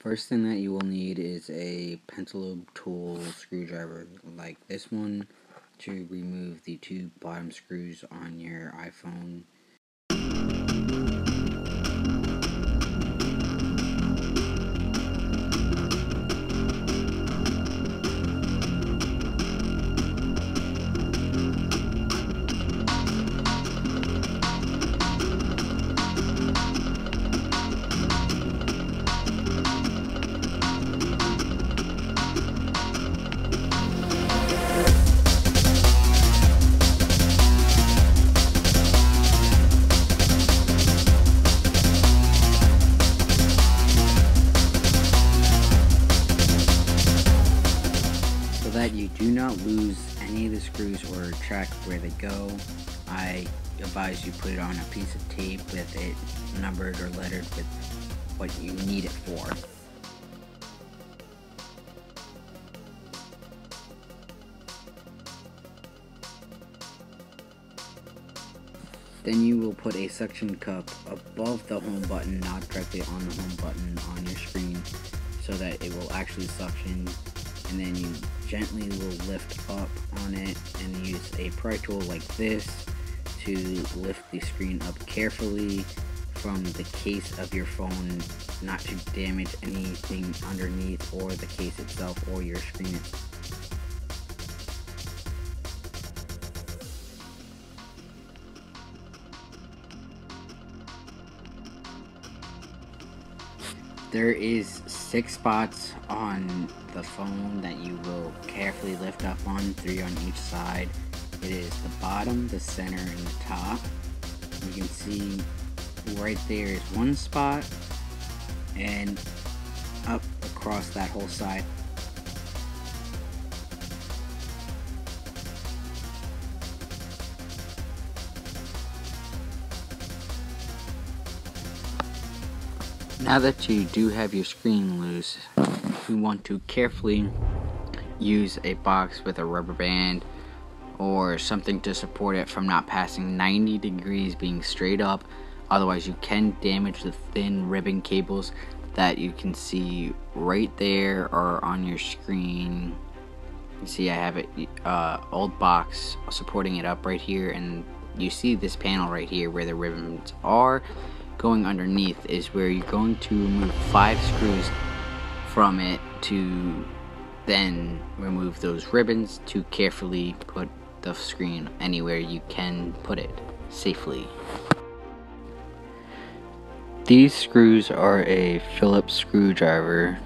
First thing that you will need is a pencil lobe tool screwdriver like this one to remove the two bottom screws on your iPhone. So that you do not lose any of the screws or track where they go, I advise you put it on a piece of tape with it numbered or lettered with what you need it for. Then you will put a suction cup above the home button, not directly on the home button on your screen, so that it will actually suction. And then you gently will lift up on it and use a pry tool like this to lift the screen up carefully from the case of your phone, not to damage anything underneath or the case itself or your screen itself. There is 6 spots on the phone that you will carefully lift up on, 3 on each side. It is the bottom, the center, and the top. You can see right there is 1 spot, and up across that whole side. Now that you do have your screen loose, you want to carefully use a box with a rubber band or something to support it from not passing 90 degrees being straight up. Otherwise you can damage the thin ribbon cables that you can see right there or on your screen. You see I have it old box supporting it up right here, and you see this panel right here where the ribbons are. Going underneath is where you're going to remove 5 screws from it to then remove those ribbons to carefully put the screen anywhere you can put it safely. These screws are a Phillips screwdriver.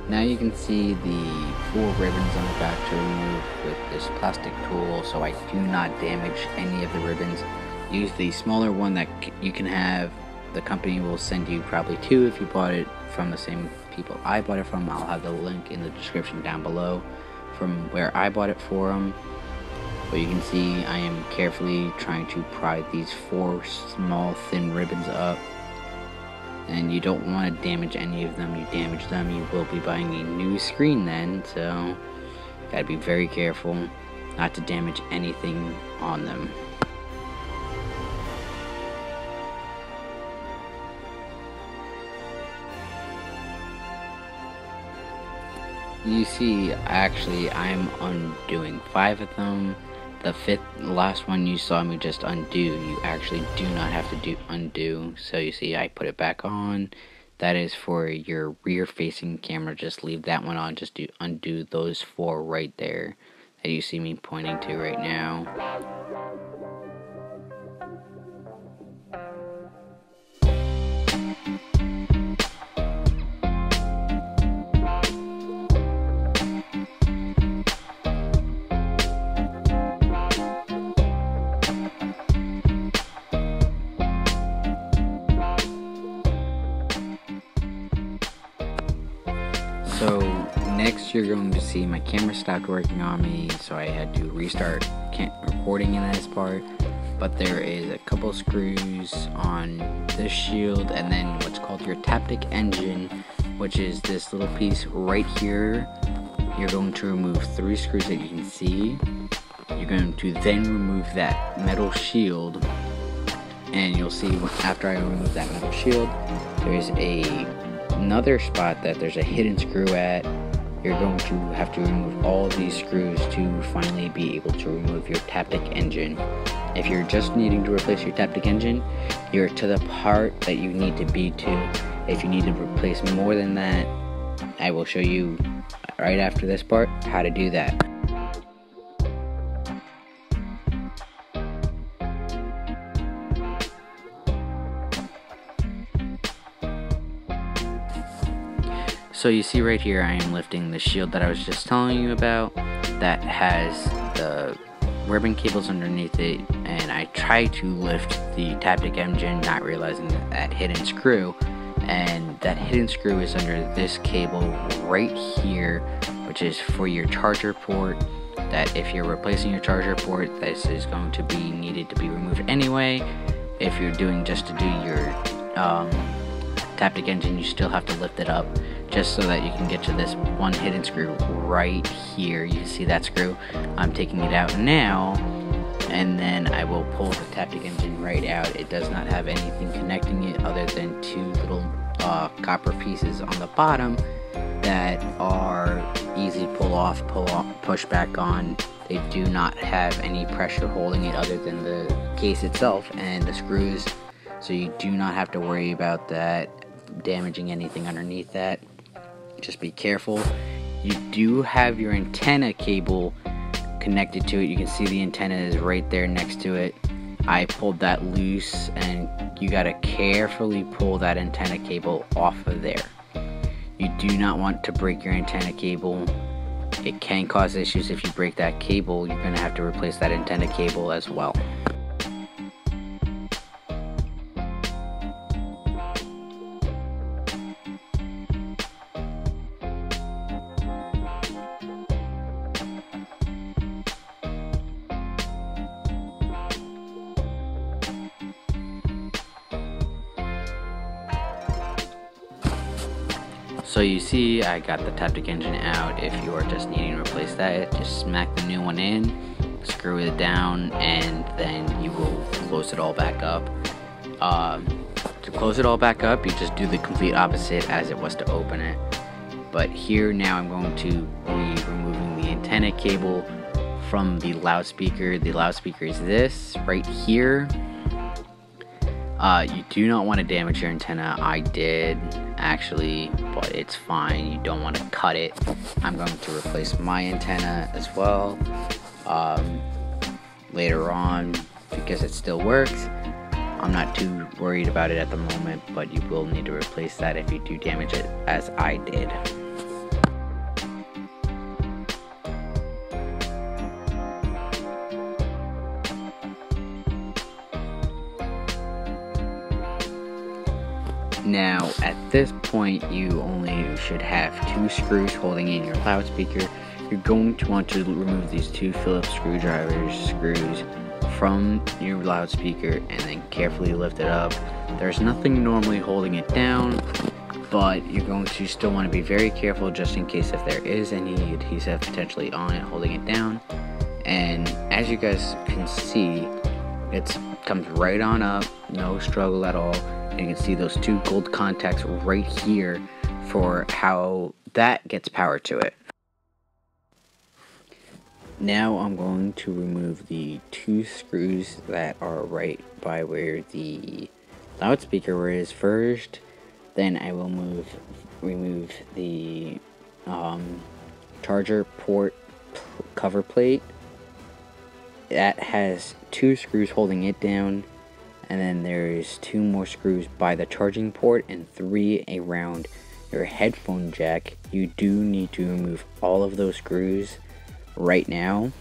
Now you can see the 4 ribbons on the back to remove with this plastic tool, so I do not damage any of the ribbons. Use the smaller one that you can have. The company will send you probably 2 if you bought it from the same people I bought it from. I'll have the link in the description down below from where I bought it for them. But you can see I am carefully trying to pry these 4 small thin ribbons up. And you don't want to damage any of them. You damage them, you will be buying a new screen then, so gotta be very careful not to damage anything on them. You see, actually, I'm undoing 5 of them. The 5th, last one you saw me just undo, you actually do not have to undo. So you see, I put it back on, that is for your rear facing camera. Just leave that one on. Just undo those 4 right there that you see me pointing to right now. So next you're going to see my camera stopped working on me, so I had to restart recording in this part. But there is a couple screws on this shield, and then what's called your Taptic Engine, which is this little piece right here. You're going to remove 3 screws that you can see. You're going to then remove that metal shield, and you'll see after I remove that metal shield, there's another spot that there's a hidden screw at. You're going to have to remove all of these screws to finally be able to remove your Taptic Engine. If you're just needing to replace your Taptic Engine, you're to the part that you need to be to. If you need to replace more than that, I will show you right after this part how to do that. So you see right here, I am lifting the shield that I was just telling you about that has the ribbon cables underneath it, and I try to lift the Taptic Engine, not realizing that hidden screw, and that hidden screw is under this cable right here, which is for your charger port. That if you're replacing your charger port, this is going to be needed to be removed anyway. If you're doing just to do your Taptic Engine, you still have to lift it up just so that you can get to this one hidden screw right here. You can see that screw. I'm taking it out now, and then I will pull the Taptic Engine right out. It does not have anything connecting it other than 2 little copper pieces on the bottom that are easy pull off, push back on. They do not have any pressure holding it other than the case itself and the screws, so you do not have to worry about that damaging anything underneath that. Just be careful. You do have your antenna cable connected to it. You can see the antenna is right there next to it. I pulled that loose, and you gotta carefully pull that antenna cable off of there. You do not want to break your antenna cable. It can cause issues if you break that cable. You're gonna have to replace that antenna cable as well. So you see, I got the Taptic Engine out. If you are just needing to replace that, just smack the new one in, screw it down, and then you will close it all back up. To close it all back up, you just do the complete opposite as it was to open it. But here now I'm going to be removing the antenna cable from the loudspeaker. The loudspeaker is this right here. You do not want to damage your antenna. I did actually, but it's fine. You don't want to cut it. I'm going to replace my antenna as well later on because it still works. I'm not too worried about it at the moment, but you will need to replace that if you do damage it, as I did. Now, at this point, you only should have 2 screws holding in your loudspeaker. You're going to want to remove these 2 Phillips screws from your loudspeaker and then carefully lift it up. There's nothing normally holding it down, but you're going to still want to be very careful just in case if there is any adhesive potentially on it holding it down. And as you guys can see, it comes right on up, no struggle at all. And you can see those 2 gold contacts right here for how that gets power to it. Now I'm going to remove the 2 screws that are right by where the loudspeaker is. First, Then I will remove the charger port cover plate. That has 2 screws holding it down, and then there's 2 more screws by the charging port and 3 around your headphone jack. You do need to remove all of those screws right now.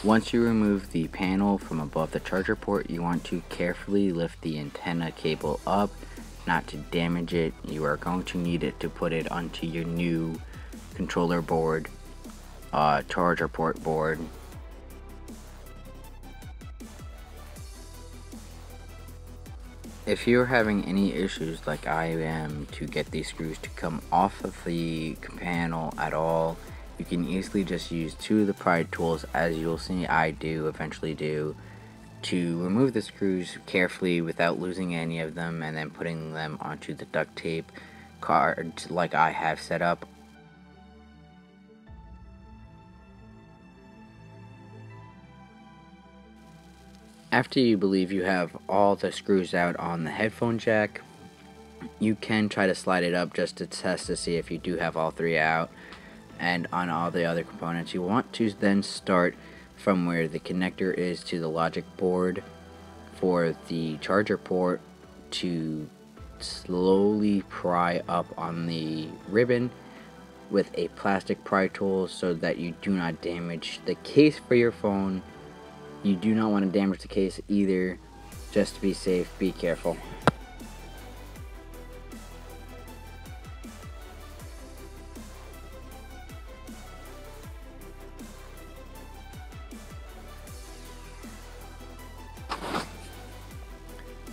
Once you remove the panel from above the charger port, you want to carefully lift the antenna cable up, not to damage it. You are going to need it to put it onto your new controller board, charger port board. If you're having any issues like I am to get these screws to come off of the panel at all, you can easily just use 2 of the pry tools, as you'll see I eventually do, to remove the screws carefully without losing any of them, and then putting them onto the duct tape card like I have set up. After you believe you have all the screws out on the headphone jack, you can try to slide it up just to test to see if you do have all 3 out. And on all the other components, you want to then start from where the connector is to the logic board for the charger port to slowly pry up on the ribbon with a plastic pry tool so that you do not damage the case for your phone. You do not want to damage the case either. Just to be safe, be careful.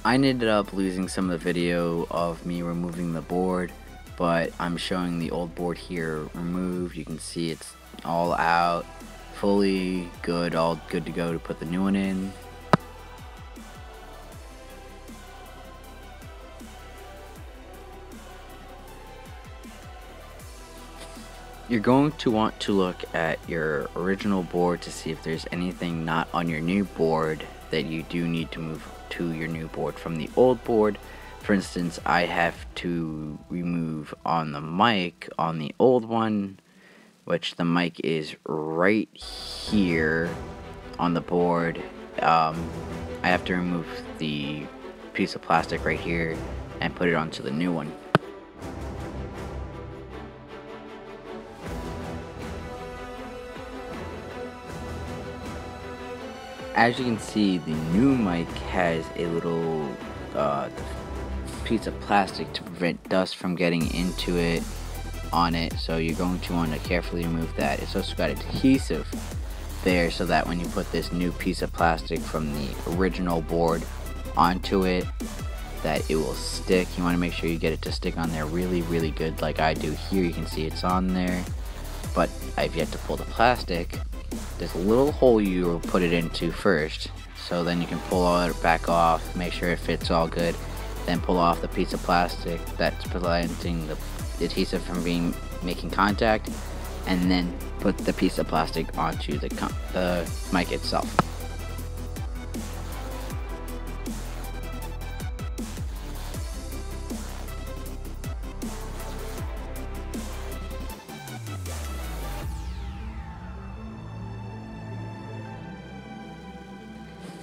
I ended up losing some of the video of me removing the board, but I'm showing the old board here removed. You can see it's all out, fully good, all good to go to put the new one in. You're going to want to look at your original board to see if there's anything not on your new board that you do need to move to your new board from the old board. For instance, I have to remove on the mic on the old one, which the mic is right here on the board. I have to remove the piece of plastic right here and put it onto the new one. As you can see, the new mic has a little piece of plastic to prevent dust from getting into it on it, so you're going to want to carefully remove that. It's also got adhesive there so that when you put this new piece of plastic from the original board onto it, that it will stick. You want to make sure you get it to stick on there really good like I do here. You can see it's on there, but I've yet to pull the plastic. There's a little hole you will put it into first, so then you can pull it back off, make sure it fits all good, then pull off the piece of plastic that's preventing the adhesive from making contact, and then put the piece of plastic onto the mic itself.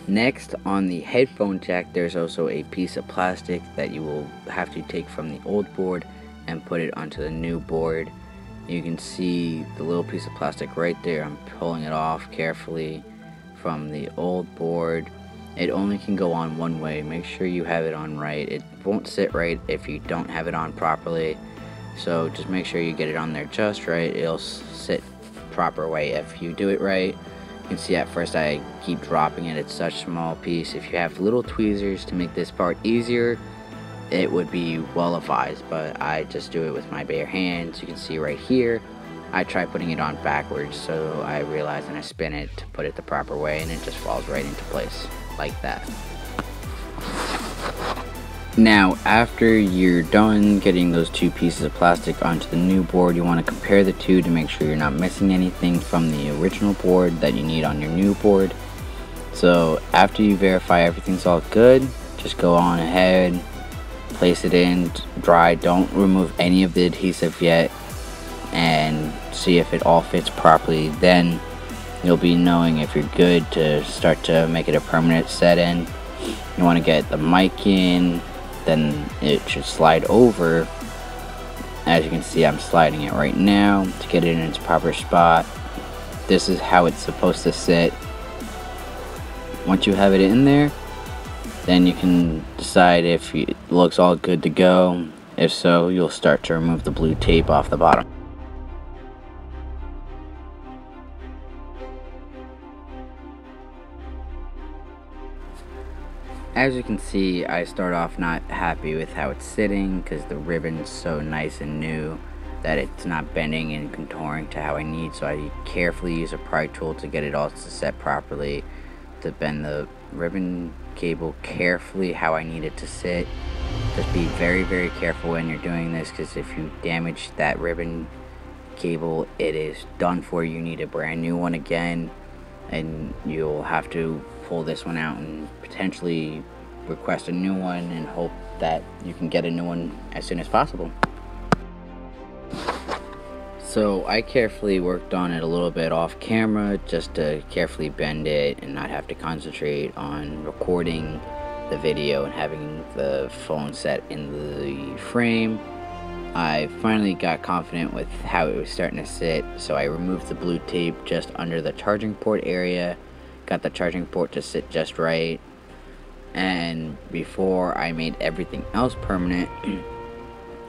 Next, on the headphone jack, there's also a piece of plastic that you will have to take from the old board and put it onto the new board. You can see the little piece of plastic right there. I'm pulling it off carefully from the old board. It only can go on one way. Make sure you have it on right. It won't sit right if you don't have it on properly. So just make sure you get it on there just right. It'll sit proper way if you do it right. You can see at first I keep dropping it. It's such a small piece. If you have little tweezers to make this part easier, it would be well advised, but I just do it with my bare hands. You can see right here, I try putting it on backwards, so I realize and I spin it to put it the proper way, and it just falls right into place like that. Now, after you're done getting those two pieces of plastic onto the new board, you want to compare the two to make sure you're not missing anything from the original board that you need on your new board. So after you verify everything's all good, just go on ahead, place it in, dry. Don't remove any of the adhesive yet, and see if it all fits properly. Then you'll be knowing if you're good to start to make it a permanent set in. You want to get the mic in, then it should slide over. As you can see, I'm sliding it right now to get it in its proper spot. This is how it's supposed to sit. Once you have it in there, then you can decide if it looks all good to go. If so, you'll start to remove the blue tape off the bottom. As you can see, I start off not happy with how it's sitting because the ribbon's so nice and new that it's not bending and contouring to how I need. So I carefully use a pry tool to get it all to set properly, to bend the ribbon cable carefully how I need it to sit. Just be very, very careful when you're doing this, because if you damage that ribbon cable, it is done for. You need a brand new one again, and you'll have to pull this one out and potentially request a new one and hope that you can get a new one as soon as possible. So I carefully worked on it a little bit off camera just to carefully bend it and not have to concentrate on recording the video and having the phone set in the frame. I finally got confident with how it was starting to sit, so I removed the blue tape just under the charging port area, got the charging port to sit just right, and before I made everything else permanent,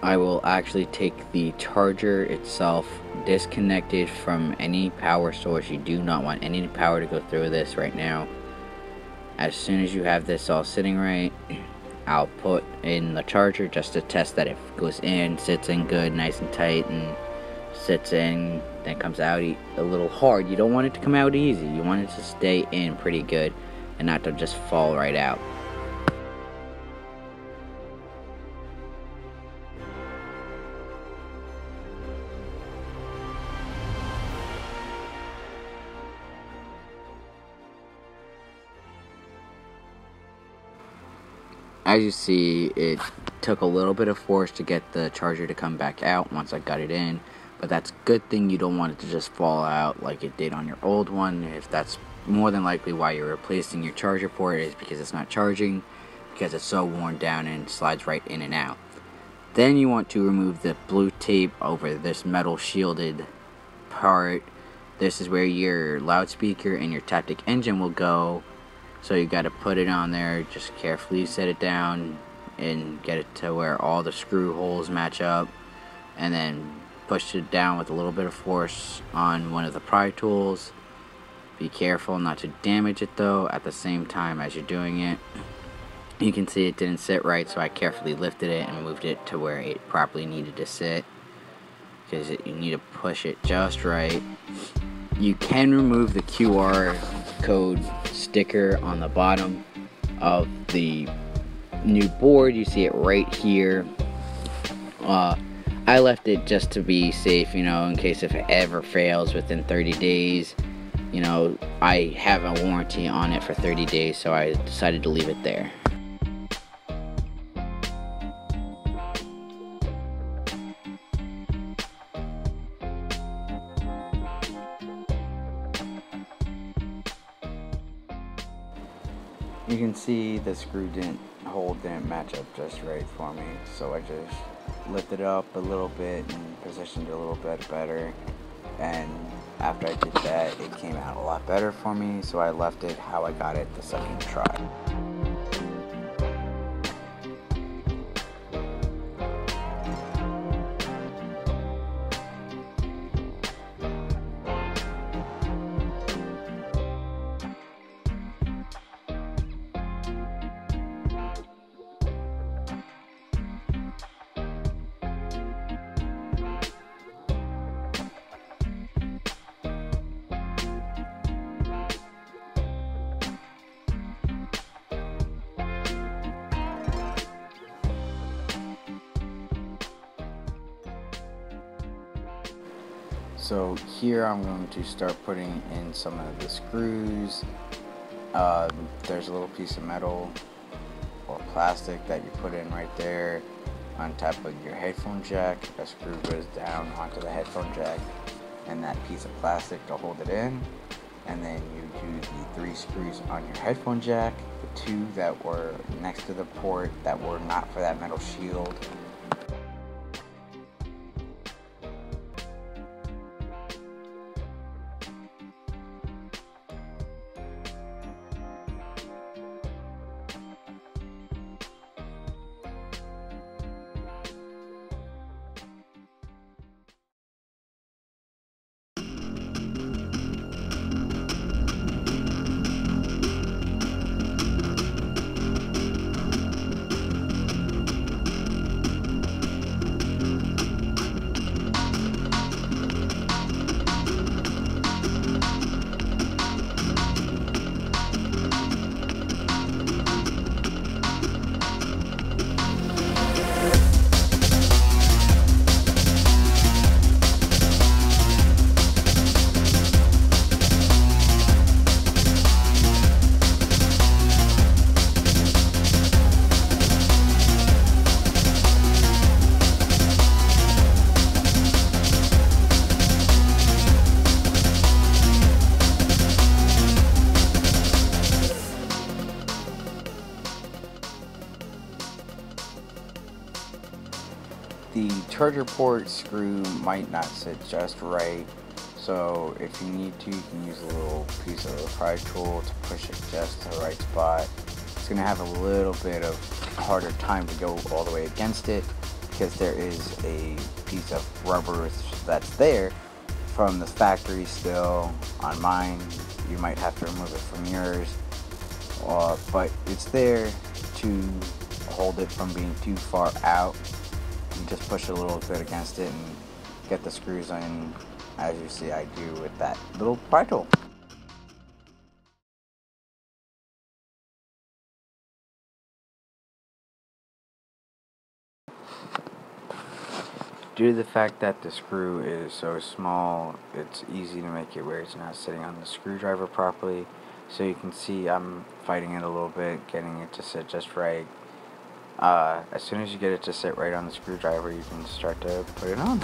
I will actually take the charger itself, disconnect it from any power source. You do not want any power to go through this right now. As soon as you have this all sitting right, I'll put in the charger just to test that it goes in, sits in good, nice and tight, and sits in, then comes out a little hard. You don't want it to come out easy. You want it to stay in pretty good and not to just fall right out. As you see, it took a little bit of force to get the charger to come back out once I got it in, but that's a good thing. You don't want it to just fall out like it did on your old one. If that's more than likely why you're replacing your charger port, is because it's not charging, because it's so worn down and slides right in and out. Then you want to remove the blue tape over this metal shielded part. This is where your loudspeaker and your Taptic Engine will go. So you got to put it on there, just carefully set it down and get it to where all the screw holes match up, and then push it down with a little bit of force on one of the pry tools. Be careful not to damage it though at the same time as you're doing it. You can see it didn't sit right, so I carefully lifted it and moved it to where it properly needed to sit, because you need to push it just right. You can remove the QR code sticker on the bottom of the new board. You see it right here. I left it just to be safe, you know, in case if it ever fails within 30 days. You know, I have a warranty on it for 30 days, so I decided to leave it there. You can see the screw hole didn't match up just right for me, so I just lifted it up a little bit and positioned it a little bit better, and after I did that, it came out a lot better for me, so I left it how I got it the second try. So here I'm going to start putting in some of the screws. There's a little piece of metal or plastic that you put in right there on top of your headphone jack. A screw goes down onto the headphone jack and that piece of plastic to hold it in. And then you do the 3 screws on your headphone jack, the 2 that were next to the port that were not for that metal shield. The charger port screw might not sit just right, so if you need to, you can use a little piece of the pry tool to push it just to the right spot. It's going to have a little bit of harder time to go all the way against it because there is a piece of rubber that's there from the factory still. On mine, you might have to remove it from yours, but it's there to hold it from being too far out. You just push a little bit against it and get the screws in, as you see I do with that little pry tool. Due to the fact that the screw is so small, it's easy to make it where it's not sitting on the screwdriver properly. So you can see I'm fighting it a little bit, getting it to sit just right. As soon as you get it to sit right on the screwdriver, you can start to put it on.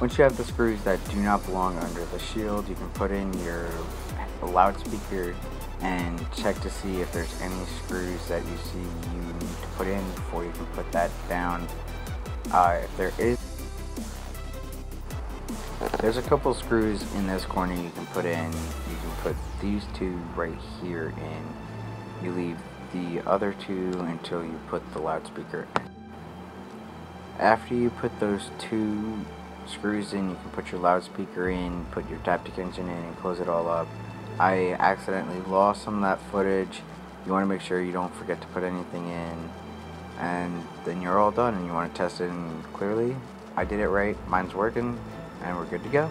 Once you have the screws that do not belong under the shield, you can put in your loudspeaker and check to see if there's any screws that you see you need to put in before you can put that down. If there is, there's a couple screws in this corner you can put in. You can put these 2 right here in. You leave the other 2 until you put the loudspeaker in. After you put those 2 screws in, you can put your loudspeaker in, put your Taptic Engine in, and close it all up. I accidentally lost some of that footage. You want to make sure you don't forget to put anything in, and then you're all done and you want to test it, and clearly I did it right, mine's working, and we're good to go.